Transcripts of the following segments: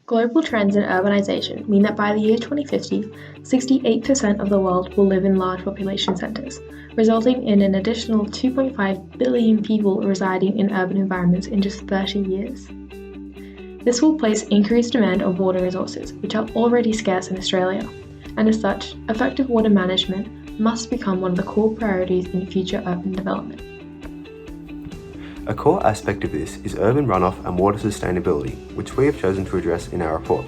Global trends in urbanization mean that by the year 2050, 68% of the world will live in large population centers, resulting in an additional 2.5 billion people residing in urban environments in just 30 years. This will place increased demand on water resources, which are already scarce in Australia, and as such, effective water management must become one of the core priorities in future urban development. A core aspect of this is urban runoff and water sustainability, which we have chosen to address in our report.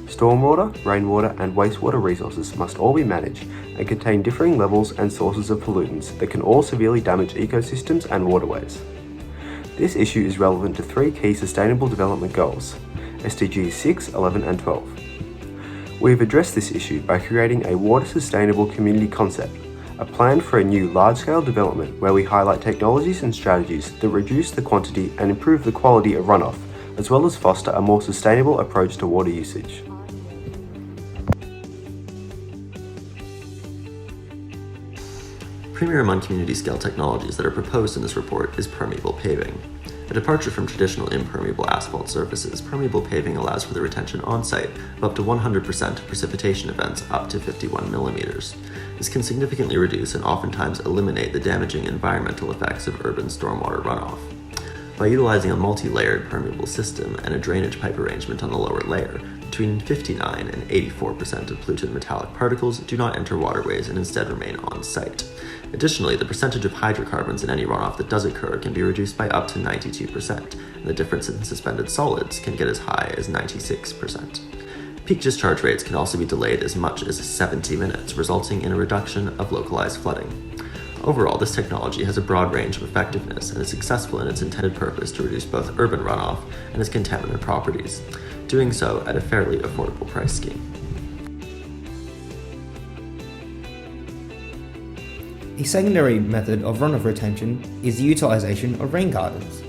Stormwater, rainwater and wastewater resources must all be managed and contain differing levels and sources of pollutants that can all severely damage ecosystems and waterways. This issue is relevant to three key Sustainable Development Goals, SDGs 6, 11 and 12. We have addressed this issue by creating a water sustainable community concept, a plan for a new large-scale development where we highlight technologies and strategies that reduce the quantity and improve the quality of runoff, as well as foster a more sustainable approach to water usage. Premier among community-scale technologies that are proposed in this report is permeable paving. A departure from traditional impermeable asphalt surfaces, permeable paving allows for the retention on-site of up to 100% of precipitation events up to 51 millimeters. This can significantly reduce and oftentimes eliminate the damaging environmental effects of urban stormwater runoff. By utilizing a multi-layered permeable system and a drainage pipe arrangement on the lower layer, between 59 and 84% of pollutant metallic particles do not enter waterways and instead remain on-site. Additionally, the percentage of hydrocarbons in any runoff that does occur can be reduced by up to 92%, and the difference in suspended solids can get as high as 96%. Peak discharge rates can also be delayed as much as 70 minutes, resulting in a reduction of localized flooding. Overall, this technology has a broad range of effectiveness and is successful in its intended purpose to reduce both urban runoff and its contaminant properties, doing so at a fairly affordable price scheme. A secondary method of runoff retention is the utilization of rain gardens.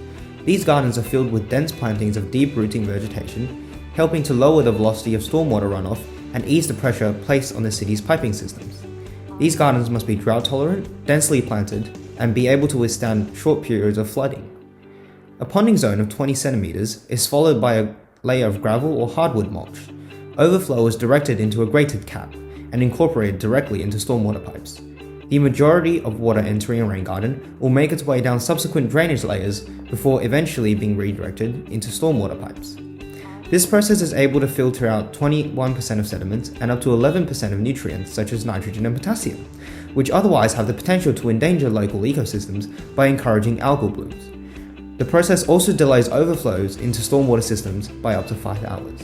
These gardens are filled with dense plantings of deep-rooting vegetation, helping to lower the velocity of stormwater runoff and ease the pressure placed on the city's piping systems. These gardens must be drought-tolerant, densely planted, and be able to withstand short periods of flooding. A ponding zone of 20 centimeters is followed by a layer of gravel or hardwood mulch. Overflow is directed into a grated cap and incorporated directly into stormwater pipes. The majority of water entering a rain garden will make its way down subsequent drainage layers before eventually being redirected into stormwater pipes. This process is able to filter out 21% of sediments and up to 11% of nutrients such as nitrogen and potassium, which otherwise have the potential to endanger local ecosystems by encouraging algal blooms. The process also delays overflows into stormwater systems by up to 5 hours.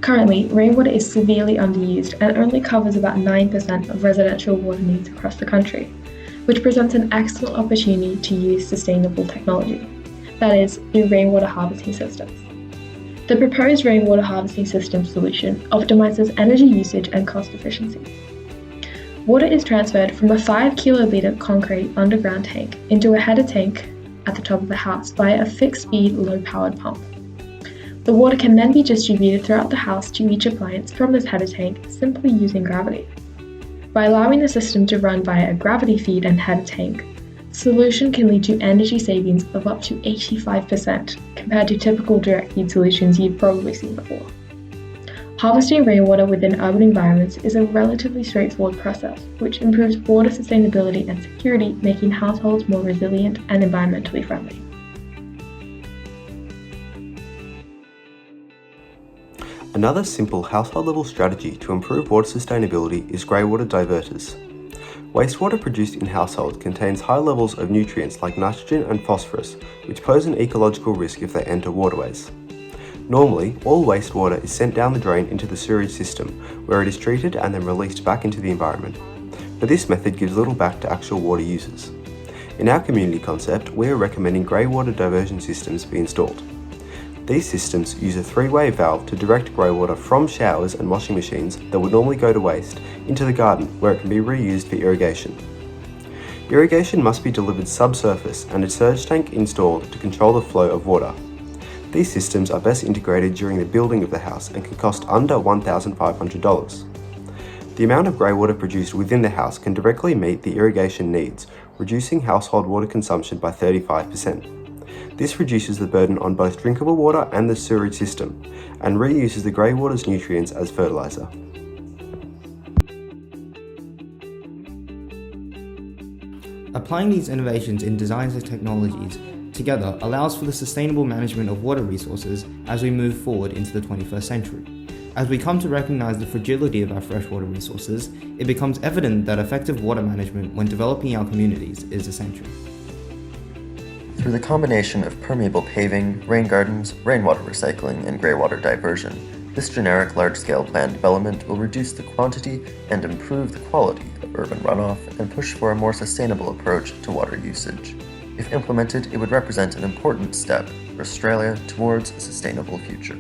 Currently, rainwater is severely underused and only covers about 9% of residential water needs across the country, which presents an excellent opportunity to use sustainable technology, that is, through rainwater harvesting systems. The proposed rainwater harvesting system solution optimizes energy usage and cost efficiency. Water is transferred from a 5 kiloliter concrete underground tank into a header tank at the top of the house via a fixed-speed, low-powered pump. The water can then be distributed throughout the house to each appliance from this header tank simply using gravity. By allowing the system to run via a gravity feed and header tank, the solution can lead to energy savings of up to 85% compared to typical direct feed solutions you've probably seen before. Harvesting rainwater within urban environments is a relatively straightforward process, which improves water sustainability and security, making households more resilient and environmentally friendly. Another simple household-level strategy to improve water sustainability is greywater diverters. Wastewater produced in households contains high levels of nutrients like nitrogen and phosphorus, which pose an ecological risk if they enter waterways. Normally, all wastewater is sent down the drain into the sewerage system, where it is treated and then released back into the environment. But this method gives little back to actual water users. In our community concept, we are recommending greywater diversion systems be installed. These systems use a three-way valve to direct greywater from showers and washing machines that would normally go to waste into the garden, where it can be reused for irrigation. Irrigation must be delivered subsurface and a surge tank installed to control the flow of water. These systems are best integrated during the building of the house and can cost under $1,500. The amount of greywater produced within the house can directly meet the irrigation needs reducing household water consumption by 35%. This reduces the burden on both drinkable water and the sewerage system, and reuses the grey water's nutrients as fertiliser. Applying these innovations in designs and technologies together allows for the sustainable management of water resources as we move forward into the 21st century. As we come to recognise the fragility of our freshwater resources, it becomes evident that effective water management when developing our communities is essential. Through the combination of permeable paving, rain gardens, rainwater recycling, and greywater diversion, this generic large-scale planned development will reduce the quantity and improve the quality of urban runoff and push for a more sustainable approach to water usage. If implemented, it would represent an important step for Australia towards a sustainable future.